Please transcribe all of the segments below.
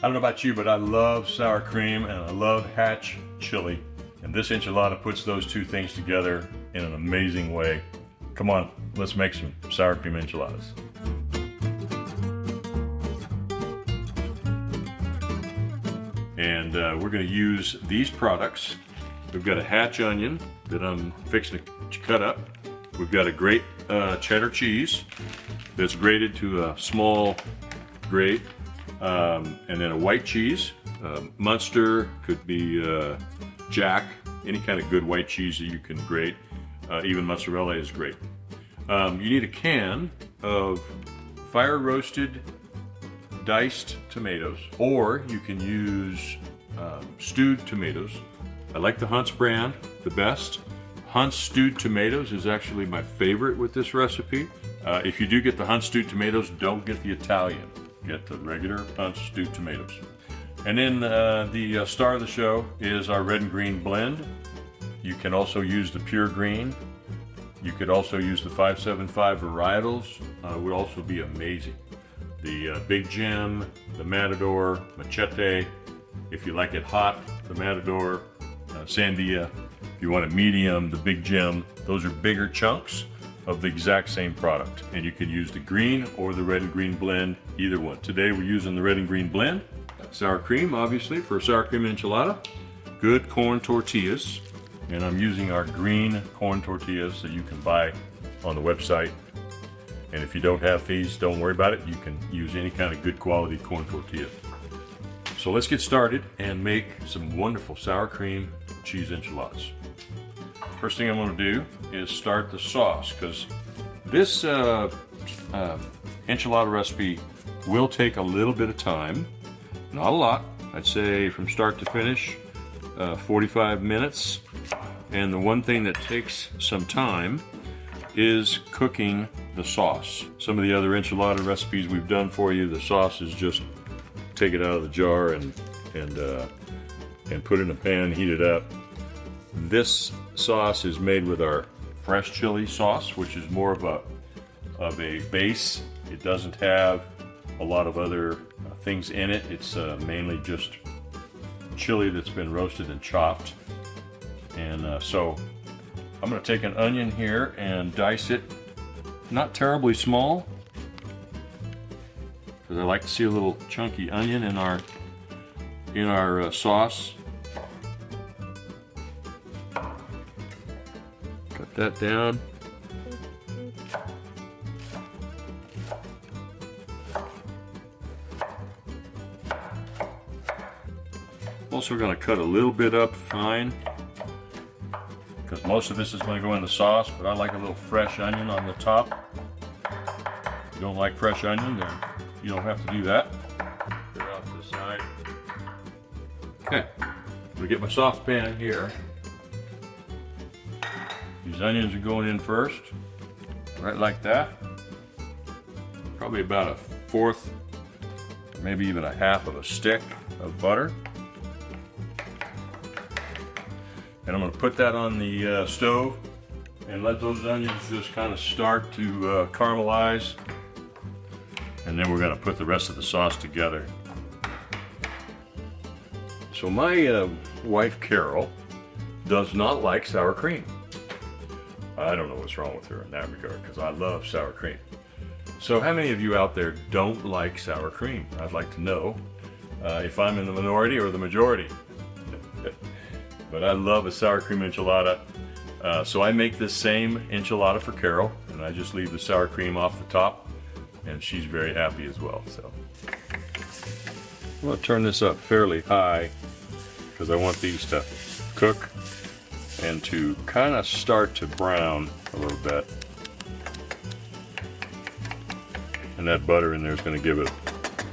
I don't know about you, but I love sour cream and I love Hatch Chile. And this enchilada puts those two things together in an amazing way. Come on, let's make some sour cream enchiladas. And we're going to use these products. We've got a Hatch onion that I'm fixing to cut up. We've got a great cheddar cheese that's grated to a small grate. And then a white cheese. Munster, could be Jack, any kind of good white cheese that you can grate. Even mozzarella is great. You need a can of fire roasted diced tomatoes, or you can use stewed tomatoes. I like the Hunt's brand the best. Hunt's stewed tomatoes is actually my favorite with this recipe. If you do get the Hunt's stewed tomatoes, don't get the Italian. Get the regular Hunt's stewed tomatoes. And then the star of the show is our red and green blend. You can also use the pure green. You could also use the 575 varietals. Would also be amazing. The Big Jim, the Matador, Machete. If you like it hot, the Matador, Sandia. If you want it medium, the Big Jim. Those are bigger chunks of the exact same product. And you can use the green or the red and green blend, either one. Today we're using the red and green blend. Sour cream, obviously, for a sour cream enchilada. Good corn tortillas. And I'm using our green corn tortillas that you can buy on the website. And if you don't have these, don't worry about it. You can use any kind of good quality corn tortilla. So let's get started and make some wonderful sour cream cheese enchiladas. First thing I'm going to do is start the sauce, because this enchilada recipe will take a little bit of time. Not a lot. I'd say from start to finish, 45 minutes. And the one thing that takes some time is cooking the sauce. Some of the other enchilada recipes we've done for you, the sauce is just take it out of the jar and put it in a pan, heat it up. This sauce is made with our fresh chili sauce, which is more of a base. It doesn't have a lot of other things in it. It's mainly just chili that's been roasted and chopped. And so I'm going to take an onion here and dice it, not terribly small, because I like to see a little chunky onion in our sauce. Cut that down. Also going to cut a little bit up fine, because most of this is going to go in the sauce, but I like a little fresh onion on the top. If you don't like fresh onion, then you don't have to do that. Put it off to the side. Okay, I'm going to get my saucepan here. These onions are going in first, right like that. Probably about a fourth, maybe even a half of a stick of butter. And I'm going to put that on the stove and let those onions just kind of start to caramelize. And then we're going to put the rest of the sauce together. So my wife Carol does not like sour cream. I don't know what's wrong with her in that regard, because I love sour cream. So how many of you out there don't like sour cream? I'd like to know if I'm in the minority or the majority. But I love a sour cream enchilada. So I make this same enchilada for Carol, and I just leave the sour cream off the top, and she's very happy as well. So I'm going to turn this up fairly high, because I want these to cook and to kind of start to brown a little bit. And that butter in there is going to give it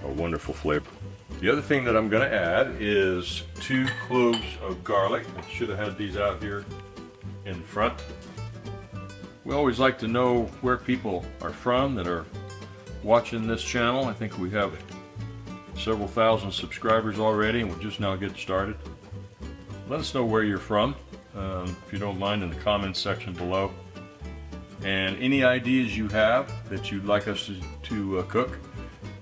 a wonderful flavor. The other thing that I'm going to add is 2 cloves of garlic. I should have had these out here in front. We always like to know where people are from that are watching this channel. I think we have several thousand subscribers already, and we're just now getting started. Let us know where you're from, if you don't mind, in the comments section below. And any ideas you have that you'd like us to cook,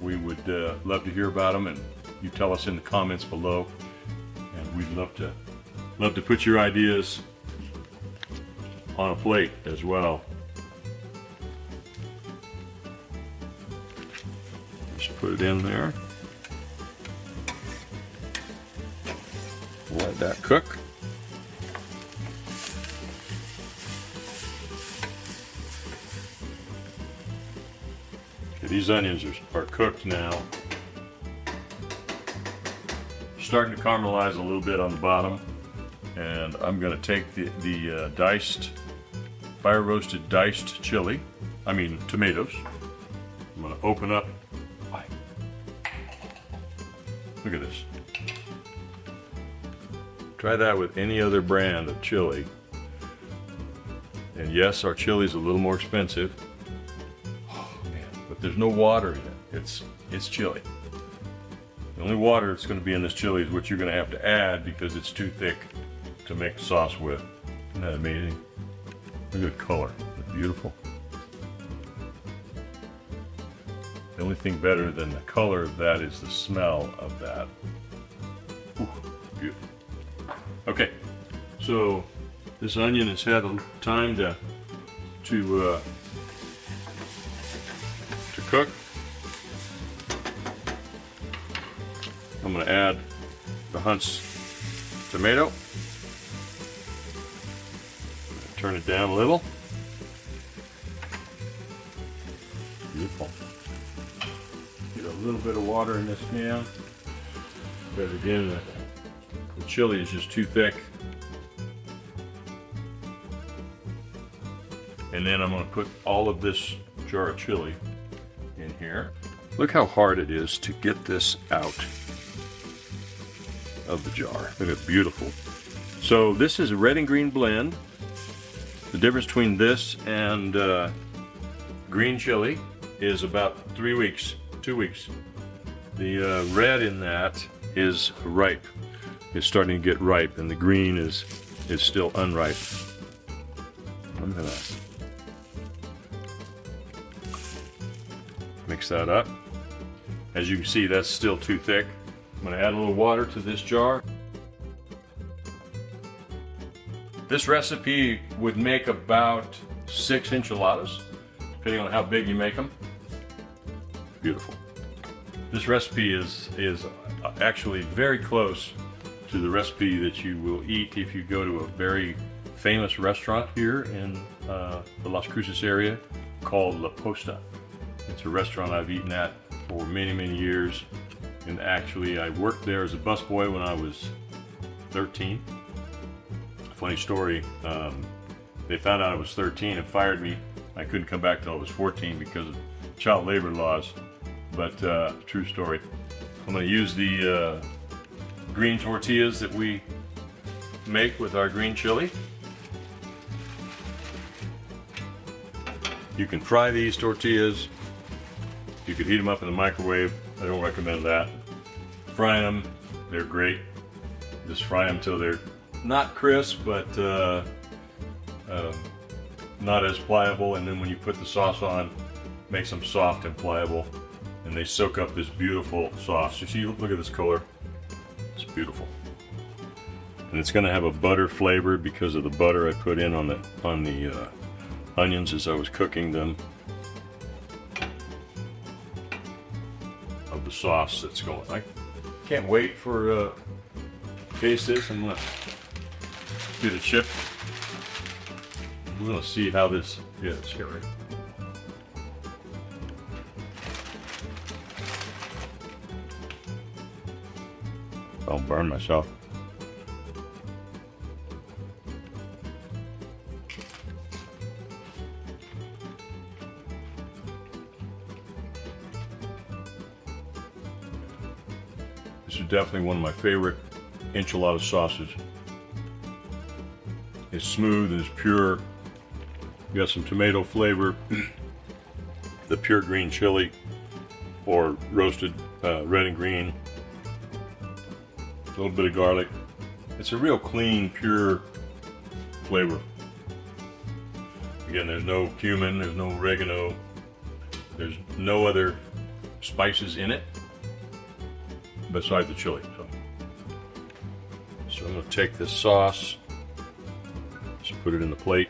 we would love to hear about them, and you tell us in the comments below, and we'd love to put your ideas on a plate as well. Just put it in there. Let that cook. Okay, these onions are cooked now. Starting to caramelize a little bit on the bottom, and I'm going to take the diced, fire roasted diced tomatoes. I'm going to open up. Look at this. Try that with any other brand of chili. And yes, our chili is a little more expensive. Oh man, but there's no water in it. It's chili. The only water that's going to be in this chili is what you're going to have to add because it's too thick to make sauce with. Isn't that amazing? Look at the color. It's beautiful. The only thing better than the color of that is the smell of that. Ooh, beautiful. Okay, so this onion has had a time to cook. I'm going to add the Hunt's tomato. Turn it down a little. Beautiful. Get a little bit of water in this pan. But again, the chili is just too thick. And then I'm going to put all of this jar of chili in here. Look how hard it is to get this out of the jar. Look at beautiful. So this is a red and green blend. The difference between this and green chili is about 3 weeks, 2 weeks. The red in that is ripe. It's starting to get ripe, and the green is still unripe. I'm gonna mix that up. As you can see, that's still too thick. I'm gonna add a little water to this jar. This recipe would make about 6 enchiladas, depending on how big you make them. Beautiful. This recipe is actually very close to the recipe that you will eat if you go to a very famous restaurant here in the Las Cruces area called La Posta. It's a restaurant I've eaten at for many, many years. And actually, I worked there as a busboy when I was 13. Funny story, they found out I was 13 and fired me. I couldn't come back till I was 14 because of child labor laws. But true story. I'm going to use the green tortillas that we make with our green chili. You can fry these tortillas. You could heat them up in the microwave. I don't recommend that. Frying them, they're great. Just fry them till they're not crisp, but not as pliable. And then when you put the sauce on, makes them soft and pliable. And they soak up this beautiful sauce. You see, look at this color. It's beautiful. And it's going to have a butter flavor because of the butter I put in on the onions as I was cooking them. Of the sauce that's going. I can't wait for taste this. I'm going to get a chip. We're going to see how this is here. Right? I'll burn myself. This is definitely one of my favorite enchilada sauces. It's smooth and it's pure. You got some tomato flavor, the pure green chili, or roasted red and green. A little bit of garlic. It's a real clean, pure flavor. Again, there's no cumin, there's no oregano, there's no other spices in it. beside the chili. So I'm going to take this sauce, just put it in the plate.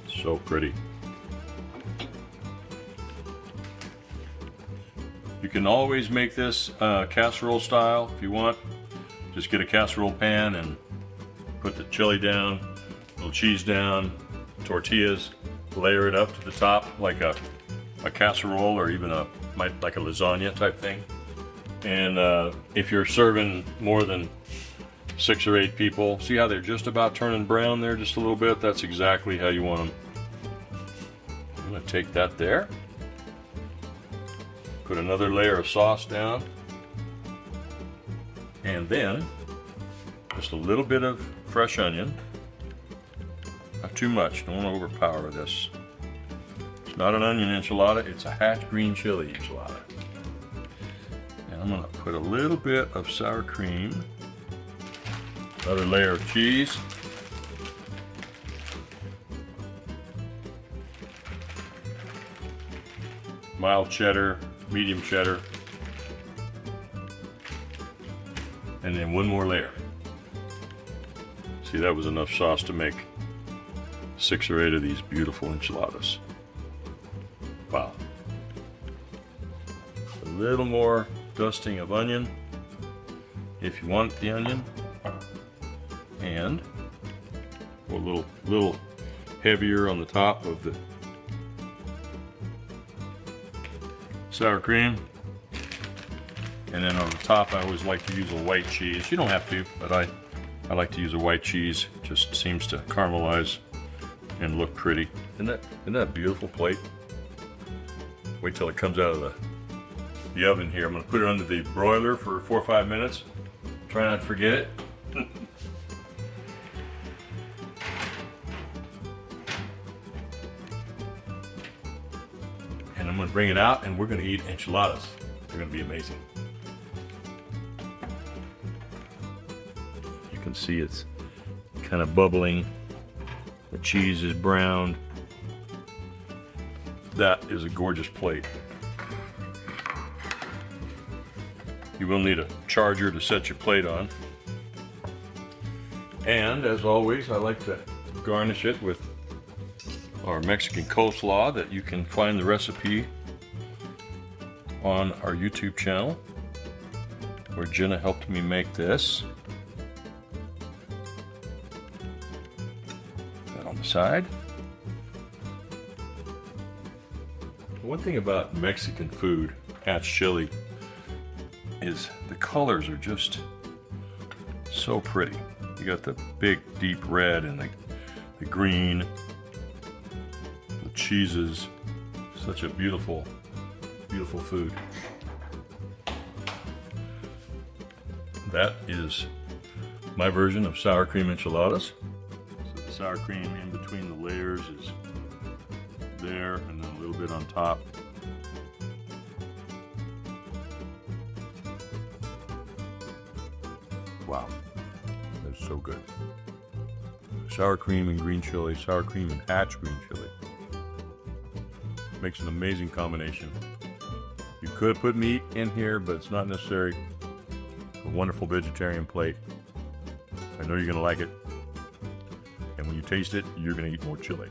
So pretty. You can always make this casserole style if you want. Just get a casserole pan and put the chili down, a little cheese down, tortillas, layer it up to the top like a casserole or even like a lasagna type thing. And if you're serving more than 6 or 8 people, see how they're just about turning brown there just a little bit? That's exactly how you want them. I'm going to take that there. Put another layer of sauce down. And then just a little bit of fresh onion. Not too much, don't want to overpower this. It's not an onion enchilada, it's a Hatch green chili enchilada. And I'm going to put a little bit of sour cream. Another layer of cheese. Mild cheddar, medium cheddar. And then one more layer. See, that was enough sauce to make 6 or 8 of these beautiful enchiladas. Wow. A little more dusting of onion, if you want the onion. And a little heavier on the top of the sour cream. And then on the top, I always like to use a white cheese. You don't have to, but I like to use a white cheese. It just seems to caramelize and look pretty. Isn't that a beautiful plate? Wait till it comes out of the oven here. I'm going to put it under the broiler for 4 or 5 minutes. Try not to forget it. And I'm going to bring it out and we're going to eat enchiladas. They're going to be amazing. You can see it's kind of bubbling. The cheese is browned. That is a gorgeous plate. You will need a charger to set your plate on. And as always, I like to garnish it with our Mexican coleslaw that you can find the recipe on our YouTube channel, where Jenna helped me make this. That on the side. One thing about Mexican food, Hatch Chile, is the colors are just so pretty. You got the big deep red and the green, the cheeses, such a beautiful, beautiful food. That is my version of sour cream enchiladas. So the sour cream in between the layers is there and then a little bit on top. Wow, that's so good. Sour cream and green chili, sour cream and Hatch green chili. Makes an amazing combination. You could put meat in here, but it's not necessary. A wonderful vegetarian plate. I know you're gonna like it. And when you taste it, you're gonna eat more chili.